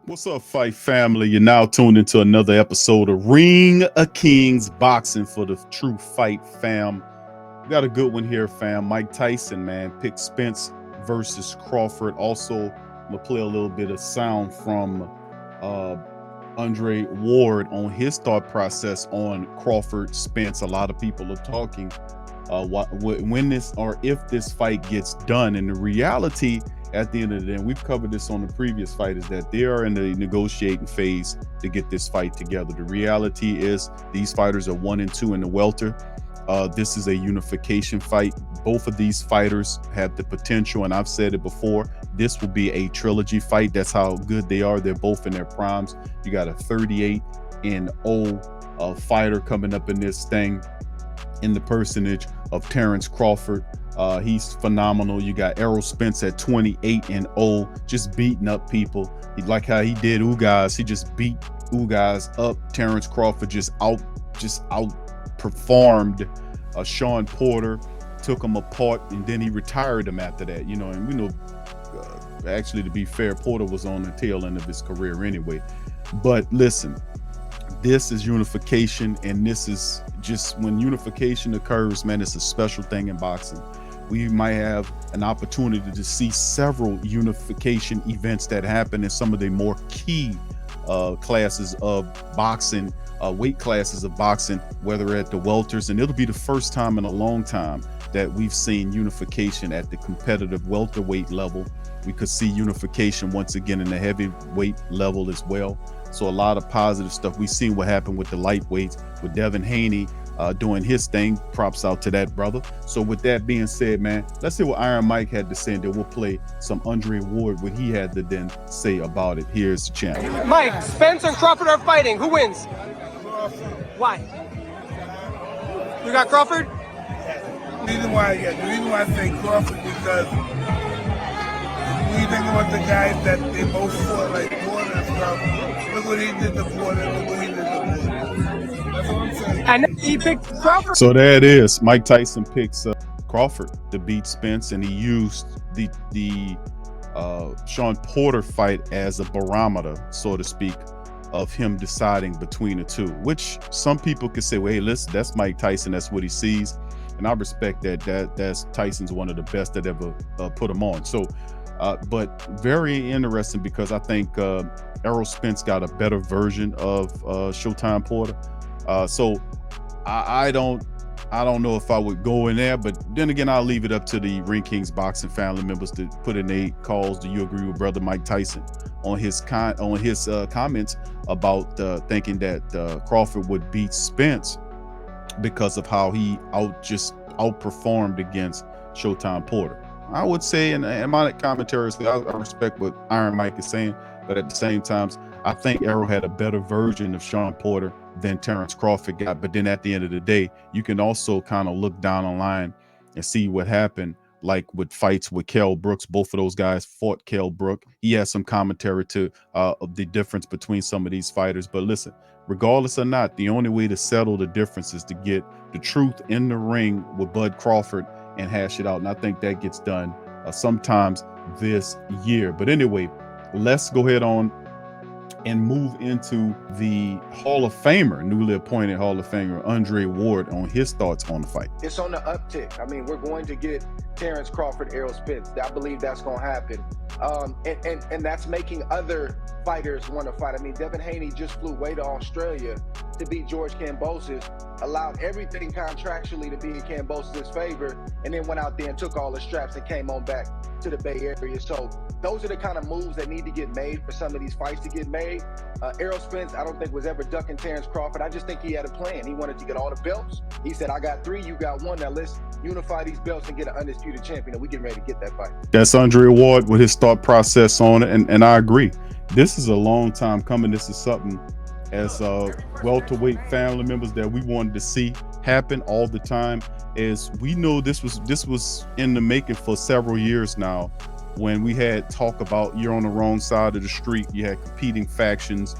What's up, Fight family? You're now tuned into another episode of Ring of Kings Boxing for the True Fight fam. We got a good one here, fam. Mike Tyson, man, picked Spence versus Crawford. Also, I'm gonna play a little bit of sound from uh, Andre Ward on his thought process on Crawford Spence. A lot of people are talking when this or if this fight gets done, and the reality at the end of the day, and we've covered this on the previous fight, is that they are in the negotiating phase to get this fight together. The reality is these fighters are 1 and 2 in the welter. This is a unification fight. Both of these fighters have the potential, and I've said it before, this will be a trilogy fight. That's how good they are. They're both in their primes. You got a 38-0 fighter coming up in this thing in the personage of Terence Crawford. He's phenomenal. You got Errol Spence at 28-0, just beating up people. He, like how he did Ugas, he just beat Ugas up. Terence Crawford just outperformed Sean Porter, took him apart, and then he retired him after that. You know, and we know, actually, to be fair, Porter was on the tail end of his career anyway. But listen, this is unification, and this is just when unification occurs, man, it's a special thing in boxing. We might have an opportunity to see several unification events that happen in some of the more key classes of boxing, weight classes of boxing, whether at the welters, and it'll be the first time in a long time that we've seen unification at the competitive welterweight level. We could see unification once again in the heavyweight level as well. So a lot of positive stuff. We've seen what happened with the lightweights, with Devin Haney doing his thing. Props out to that brother. So with that being said, man, let's see what Iron Mike had to say, and then we'll play some Andre Ward, what he had to then say about it. Here's the channel. Mike, Spence and Crawford are fighting. Who wins? Why? You got Crawford? The reason why I say Crawford, because when you think about the guys that they both fought, like Porter and stuff, look what he did to Porter, look what he did to Porter. That's what I'm saying. And he picked Crawford. So there it is. Mike Tyson picks Crawford to beat Spence, and he used the Sean Porter fight as a barometer, so to speak, of him deciding between the two, which some people could say, well, hey, listen, that's Mike Tyson, that's what he sees. And I respect that. That's Tyson's one of the best that ever put him on. So, but very interesting, because I think Errol Spence got a better version of Showtime Porter. So I don't know if I would go in there, but then again, I'll leave it up to the Ring Kings boxing family members to put in their calls. Do you agree with brother Mike Tyson on his comments about thinking that Crawford would beat Spence because of how he outperformed against Showtime Porter? I would say, and my commentaries, I respect what Iron Mike is saying, but at the same time, I think Errol had a better version of Sean Porter than Terence Crawford got. But then at the end of the day, you can also kind of look down the line and see what happened, like with fights with Kell Brooks. Both of those guys fought Kell Brook. He has some commentary to of the difference between some of these fighters. But listen, regardless or not, the only way to settle the difference is to get the truth in the ring with Bud Crawford and hash it out. And I think that gets done sometimes this year. But anyway, let's go ahead on and move into the Hall of Famer, newly appointed Hall of Famer Andre Ward, on his thoughts on the fight. It's on the uptick. I mean, we're going to get Terence Crawford, Errol Spence. I believe that's going to happen. And that's making other fighters want to fight. I mean, Devin Haney just flew way to Australia to beat George Kambosos, allowed everything contractually to be in Kambosos' favor, and then went out there and took all the straps and came on back to the Bay Area. So those are the kind of moves that need to get made for some of these fights to get made. Errol Spence, I don't think was ever ducking Terence Crawford. I just think he had a plan. He wanted to get all the belts. He said, I got 3, you got 1. Now let's unify these belts and get an undisputed champion, and we get ready to get that fight. That's Andre Ward with his thought process on it, and I agree. This is a long time coming. This is something, as welterweight family members, that we wanted to see happen all the time. As we know, this was in the making for several years now, when we had talk about you're on the wrong side of the street. You had competing factions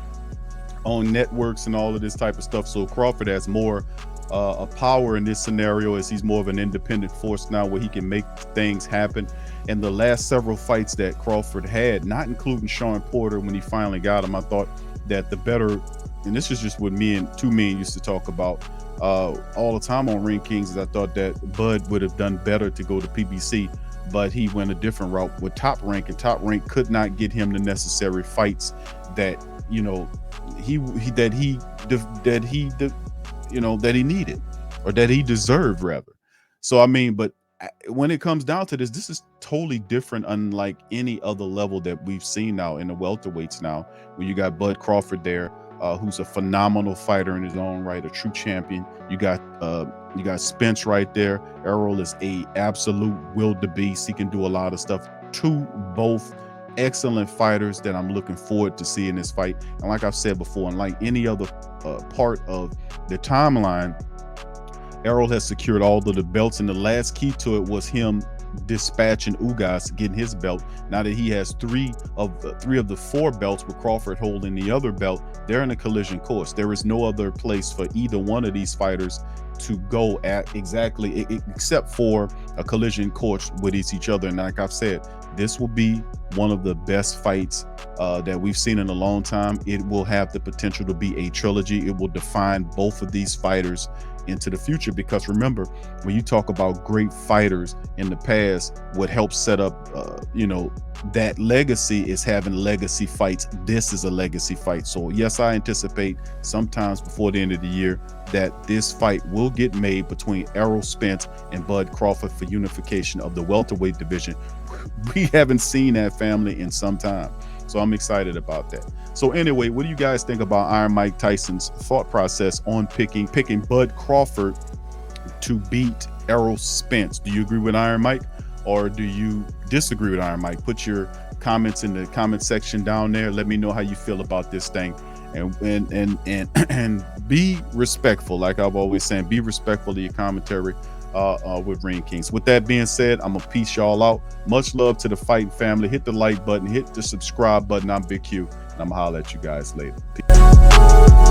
on networks and all of this type of stuff. So Crawford has more a power in this scenario, as he's more of an independent force now where he can make things happen. And the last several fights that Crawford had, not including Sean Porter when he finally got him, I thought that the better, and this is just what two men used to talk about all the time on Ring Kings, is I thought that Bud would have done better to go to PBC, but he went a different route with Top Rank, and Top Rank could not get him the necessary fights that he needed, or that he deserved rather. So I mean, but when it comes down to this is totally different, unlike any other level that we've seen now in the welterweights now, when you got Bud Crawford there, who's a phenomenal fighter in his own right, a true champion. You got Spence right there. Errol is a absolute wildebeest. He can do a lot of stuff. Both excellent fighters that I'm looking forward to seeing this fight. And like I've said before, unlike any other part of the timeline, Errol has secured all of the belts, and the last key to it was him dispatching Ugas, getting his belt. Now that he has three of the 4 belts, with Crawford holding the other belt, they're in a collision course. There is no other place for either one of these fighters to go at exactly, except for a collision course with each other. And like I've said, this will be one of the best fights that we've seen in a long time. It will have the potential to be a trilogy. It will define both of these fighters into the future, because remember, when you talk about great fighters in the past, what helps set up that legacy is having legacy fights. This is a legacy fight. So yes, I anticipate sometimes before the end of the year that this fight will get made between Errol Spence and Bud Crawford for unification of the welterweight division. We haven't seen that family in some time, so I'm excited about that. So anyway, what do you guys think about Iron Mike Tyson's thought process on picking Bud Crawford to beat Errol Spence? Do you agree with Iron Mike, or do you disagree with Iron Mike? Put your comments in the comment section down there. Let me know how you feel about this thing, and be respectful. Like I've always said, be respectful of your commentary with Ring Kings. With that being said, I'm gonna peace y'all out. Much love to the fighting family. Hit the like button, hit the subscribe button. I'm Big Q, and I'm gonna holler at you guys later. Peace.